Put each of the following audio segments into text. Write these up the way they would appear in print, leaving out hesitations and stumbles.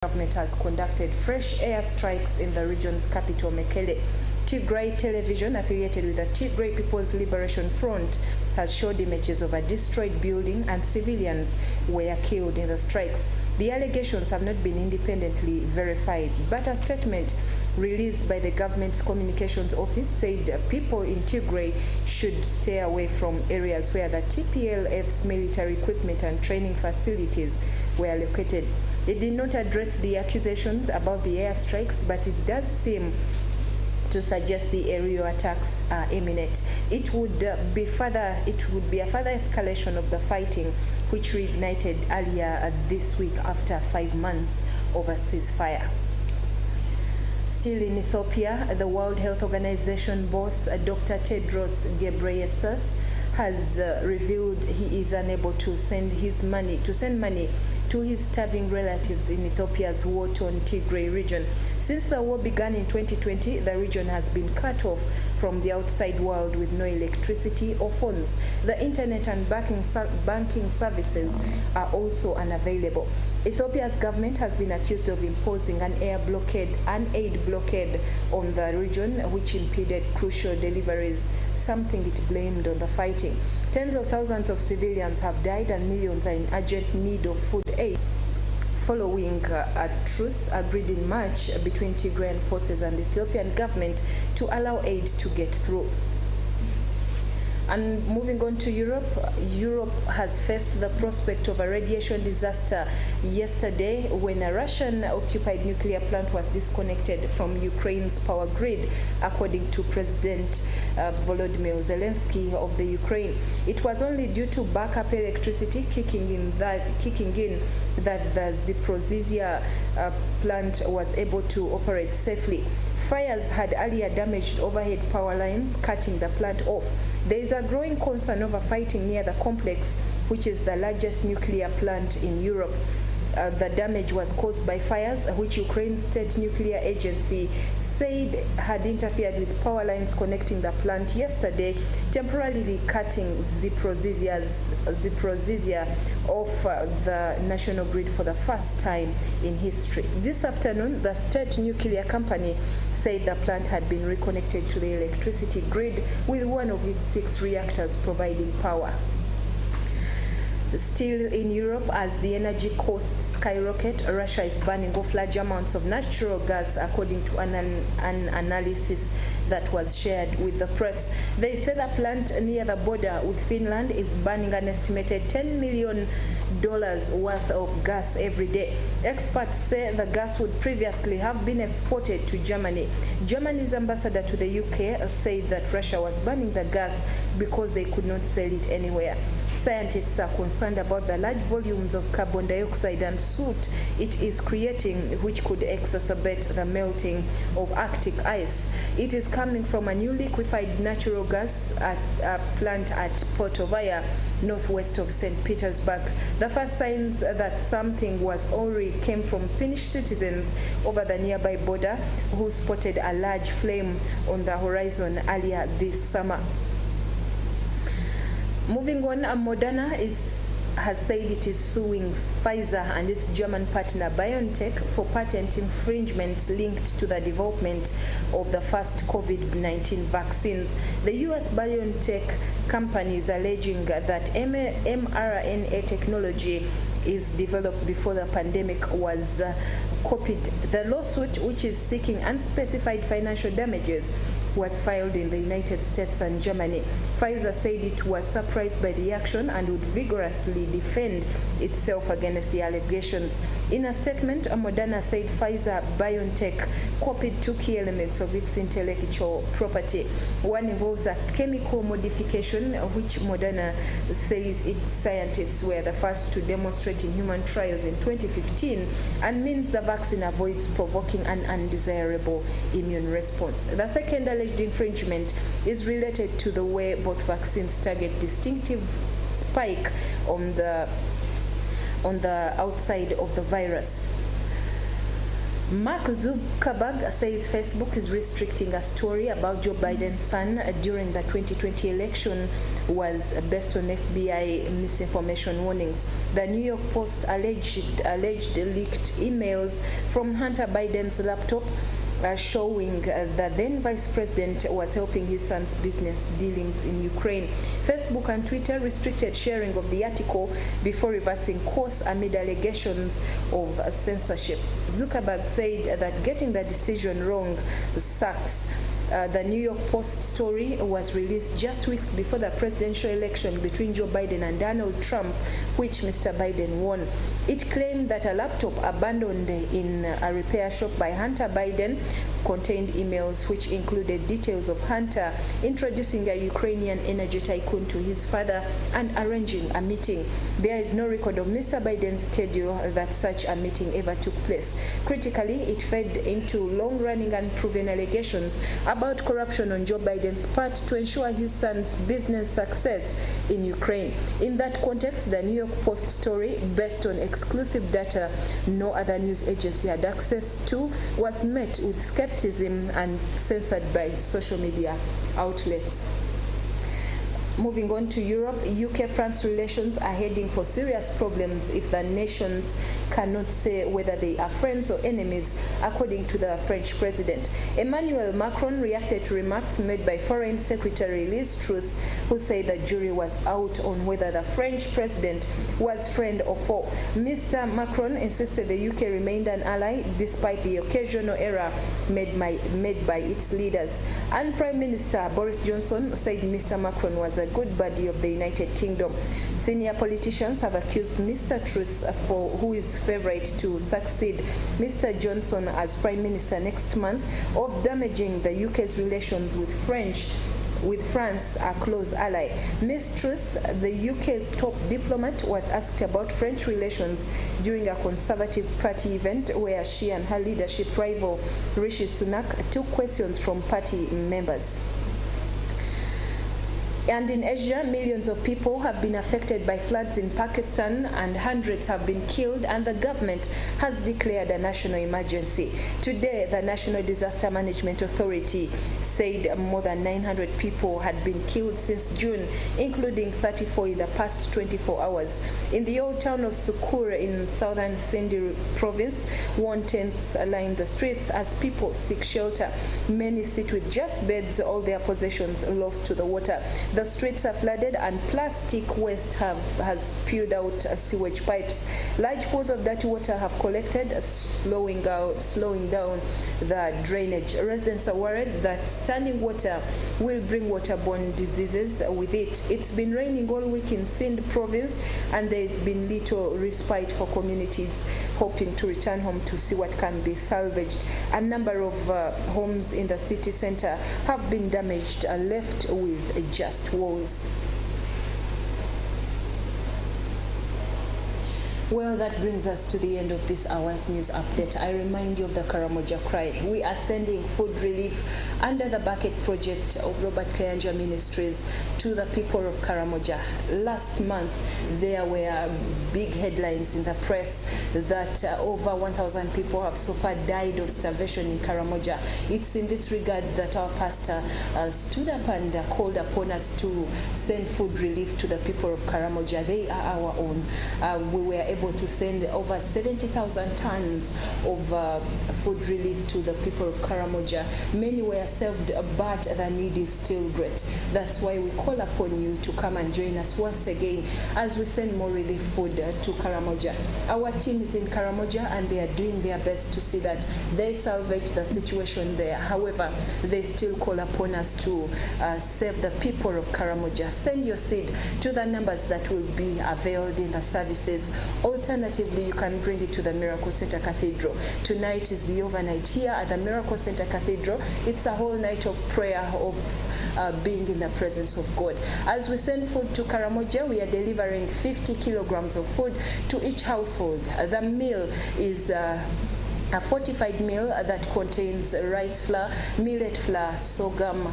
government has conducted fresh airstrikes in the region's capital, Mekele. Tigray television, affiliated with the Tigray People's Liberation Front, has showed images of a destroyed building and civilians were killed in the strikes. The allegations have not been independently verified, but a statement released by the government's communications office said people in Tigray should stay away from areas where the TPLF's military equipment and training facilities were located. It did not address the accusations about the airstrikes, but it does seem to suggest the aerial attacks are imminent. It would be a further escalation of the fighting, which reignited earlier this week after 5 months of a ceasefire. Still in Ethiopia, the World Health Organization boss, Dr. Tedros Ghebreyesus, has revealed he is unable to send money to his starving relatives in Ethiopia's war-torn Tigray region. Since the war began in 2020, the region has been cut off from the outside world with no electricity or phones. The internet and banking services are also unavailable. Ethiopia's government has been accused of imposing an aid blockade on the region, which impeded crucial deliveries, something it blamed on the fighting. Tens of thousands of civilians have died and millions are in urgent need of food aid following a truce agreed in March between Tigrayan forces and the Ethiopian government to allow aid to get through. And moving on to Europe, Europe has faced the prospect of a radiation disaster yesterday when a Russian-occupied nuclear plant was disconnected from Ukraine's power grid, according to President Volodymyr Zelensky of the Ukraine. It was only due to backup electricity kicking in that the Zaporizhzhia plant was able to operate safely. Fires had earlier damaged overhead power lines, cutting the plant off. There is a growing concern over fighting near the complex, which is the largest nuclear plant in Europe. The damage was caused by fires, which Ukraine's state nuclear agency said had interfered with power lines connecting the plant yesterday, temporarily cutting Zaporizhzhia off the national grid for the first time in history. This afternoon, the state nuclear company said the plant had been reconnected to the electricity grid, with one of its 6 reactors providing power. Still in Europe, as the energy costs skyrocket, Russia is burning off large amounts of natural gas, according to an analysis that was shared with the press. They say the plant near the border with Finland is burning an estimated $10 million worth of gas every day. Experts say the gas would previously have been exported to Germany. Germany's ambassador to the UK said that Russia was burning the gas because they could not sell it anywhere. Scientists are concerned about the large volumes of carbon dioxide and soot it is creating, which could exacerbate the melting of Arctic ice. It is coming from a new liquefied natural gas plant at Portovaya, northwest of St. Petersburg. The first signs that something was awry came from Finnish citizens over the nearby border, who spotted a large flame on the horizon earlier this summer. Moving on, Moderna has said it is suing Pfizer and its German partner BioNTech for patent infringement linked to the development of the first COVID-19 vaccine. The U.S. BioNTech company is alleging that mRNA technology is developed before the pandemic was copied. The lawsuit, which is seeking unspecified financial damages, was filed in the United States and Germany. Pfizer said it was surprised by the action and would vigorously defend itself against the allegations. In a statement, Moderna said Pfizer BioNTech copied 2 key elements of its intellectual property. One involves a chemical modification, which Moderna says its scientists were the first to demonstrate in human trials in 2015, and means the vaccine avoids provoking an undesirable immune response. The second alleged infringement is related to the way both vaccines target distinctive spike on the outside of the virus. Mark Zuckerberg says Facebook is restricting a story about Joe Biden's son during the 2020 election was based on FBI misinformation warnings. The New York Post alleged leaked emails from Hunter Biden's laptop showing the then vice president was helping his son's business dealings in Ukraine. Facebook and Twitter restricted sharing of the article before reversing course amid allegations of censorship. Zuckerberg said that getting the decision wrong sucks. The New York Post story was released just weeks before the presidential election between Joe Biden and Donald Trump, which Mr. Biden won. It claimed that a laptop abandoned in a repair shop by Hunter Biden contained emails which included details of Hunter introducing a Ukrainian energy tycoon to his father and arranging a meeting. There is no record of Mr. Biden's schedule that such a meeting ever took place. Critically, it fed into long-running and proven allegations about corruption on Joe Biden's part to ensure his son's business success in Ukraine. In that context, the New York Post story, based on exclusive data no other news agency had access to, was met with skepticism and censored by social media outlets. Moving on to Europe, UK-France relations are heading for serious problems if the nations cannot say whether they are friends or enemies, according to the French president. Emmanuel Macron reacted to remarks made by Foreign Secretary Liz Truss, who said the jury was out on whether the French president was friend or foe. Mr. Macron insisted the UK remained an ally despite the occasional error made by its leaders. And Prime Minister Boris Johnson said Mr. Macron was a good buddy of the United Kingdom. Senior politicians have accused Mr. Truss, who is favourite to succeed Mr. Johnson as Prime Minister next month, of damaging the UK's relations with France, a close ally. Ms. Truss, the UK's top diplomat, was asked about French relations during a Conservative Party event where she and her leadership rival Rishi Sunak took questions from party members. And in Asia, millions of people have been affected by floods in Pakistan and hundreds have been killed, and the government has declared a national emergency. Today, the National Disaster Management Authority said more than 900 people had been killed since June, including 34 in the past 24 hours. In the old town of Sukur in southern Sindh province, worn tents line the streets as people seek shelter. Many sit with just beds, all their possessions lost to the water. The streets are flooded and plastic waste has spewed out sewage pipes. Large pools of dirty water have collected, slowing down the drainage. Residents are worried that standing water will bring waterborne diseases with it. It's been raining all week in Sindh province, and there's been little respite for communities hoping to return home to see what can be salvaged. A number of homes in the city centre have been damaged, left with just walls. Well, that brings us to the end of this hour's news update. I remind you of the Karamoja cry. We are sending food relief under the bucket project of Robert Kayanja Ministries to the people of Karamoja. Last month, there were big headlines in the press that over 1,000 people have so far died of starvation in Karamoja. It's in this regard that our pastor stood up and called upon us to send food relief to the people of Karamoja. They are our own. We were able to send over 70,000 tons of food relief to the people of Karamoja. Many were served, but the need is still great. That's why we call upon you to come and join us once again as we send more relief food to Karamoja. Our team is in Karamoja and they are doing their best to see that they salvage the situation there. However, they still call upon us to save the people of Karamoja. Send your seed to the numbers that will be availed in the services. Alternatively, you can bring it to the Miracle Center Cathedral. Tonight is the overnight here at the Miracle Center Cathedral. It's a whole night of prayer, of being in the presence of God. As we send food to Karamoja, we are delivering 50 kilograms of food to each household. The meal is a fortified meal that contains rice flour, millet flour, sorghum,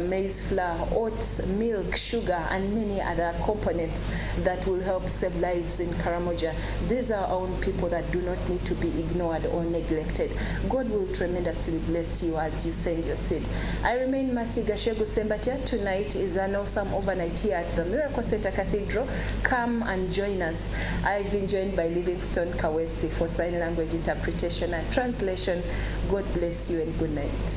maize flour, oats, milk, sugar, and many other components that will help save lives in Karamoja. These are our own people that do not need to be ignored or neglected. God will tremendously bless you as you send your seed. I remain Mercy Gashegu Sembatia. Tonight is an awesome overnight here at the Miracle Center Cathedral. Come and join us. I've been joined by Livingstone Kawesi for sign language interpretation and translation. God bless you and good night.